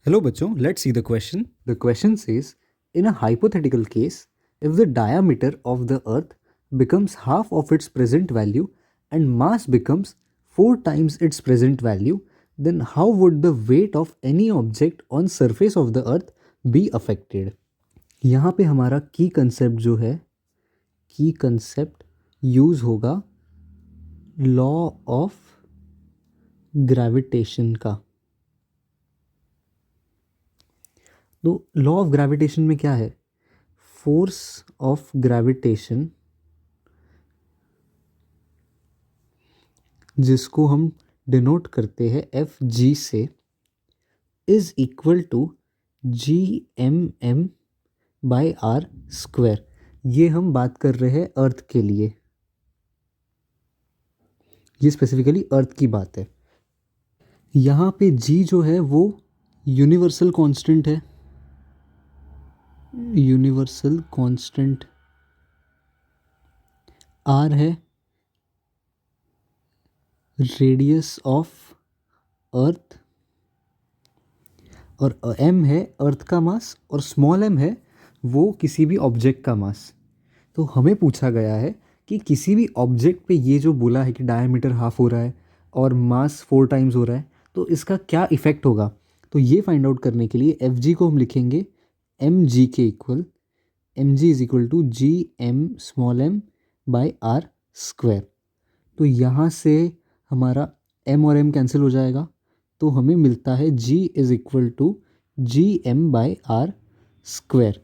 Hello बच्चों, let's see the question. The question says, in a hypothetical case, if the diameter of the earth becomes half of its present value and mass becomes 4 times its present value, then how would the weight of any object on surface of the earth be affected? यहाँ पे हमारा की concept जो है, की concept use होगा law of gravitation का। तो लॉ ऑफ ग्रेविटेशन में क्या है? फोर्स ऑफ ग्रेविटेशन, जिसको हम डिनोट करते हैं एफ जी से, is equal to G M M by R square. ये हम बात कर रहे हैं अर्थ के लिए, ये स्पेसिफिकली अर्थ की बात है। यहाँ पे जी जो है वो यूनिवर्सल कांस्टेंट है, यूनिवर्सल कांस्टेंट। आर है रेडियस ऑफ अर्थ, और एम है अर्थ का मास, और स्मॉल एम है वो किसी भी ऑब्जेक्ट का मास। तो हमें पूछा गया है कि किसी भी ऑब्जेक्ट पे ये जो बोला है कि डायमीटर हाफ हो रहा है और मास 4 टाइम्स हो रहा है, तो इसका क्या इफ़ेक्ट होगा। तो ये फाइंड आउट करने के लिए एफ जी को हम लिखेंगे एम जी के equal, M G is equal to G M small M by R square. तो यहाँ से हमारा एम और एम कैंसिल हो जाएगा, तो हमें मिलता है G is equal to G M by R square.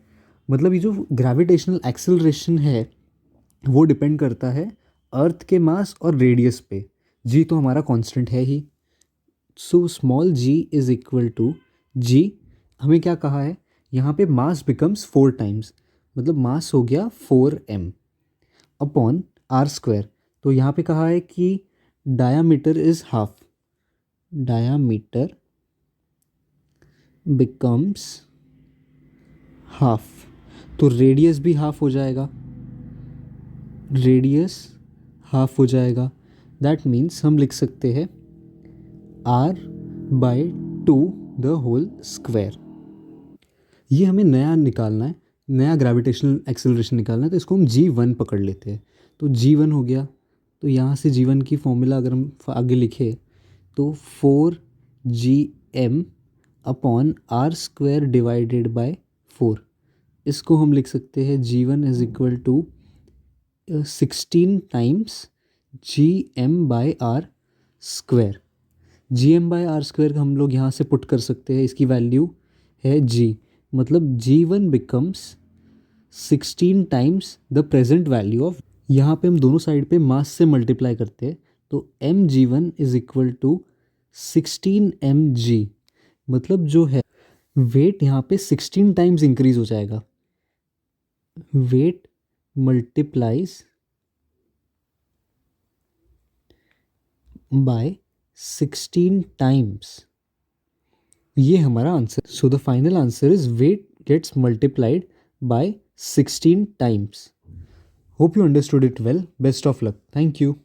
मतलब ये जो ग्रेविटेशनल एक्सेलरेशन है वो डिपेंड करता है अर्थ के मास और रेडियस पे। जी तो हमारा कांस्टेंट है ही, so small G is equal to G, हमें क्या कहा है यहाँ पे, मास बिकम्स 4 टाइम्स, मतलब मास हो गया 4m अपॉन आर स्क्वायर। तो यहाँ पे कहा है कि diameter is half, diameter becomes half, तो रेडियस भी हाफ हो जाएगा, रेडियस हाफ हो जाएगा। दैट मीन्स हम लिख सकते हैं r by 2 the whole square. ये हमें नया निकालना है, नया ग्रेविटेशनल एक्सेलरेशन निकालना है, तो इसको हम g1 पकड़ लेते हैं। तो g1 हो गया, तो यहाँ से g1 की फॉर्मूला अगर हम आगे लिखे तो 4gm upon R square divided by 4। इसको हम लिख सकते हैं g1 is equal to 16 times G M by R square. G M by R square हम लोग यहाँ से पुट कर सकते हैं, इसकी वैल्यू है जी, मतलब g1 becomes 16 times the present value of, यहाँ पे हम दोनों साइड पे मास से मल्टीप्लाई करते हैं, तो M G one is equal to 16 M G, मतलब जो है वेट यहाँ पे 16 टाइम्स इंक्रीज हो जाएगा। वेट मल्टीप्लाइज बाय 16 टाइम्स, ये हमारा answer. So the final answer is weight gets multiplied by 16 times. Hope you understood it well. Best of luck. Thank you.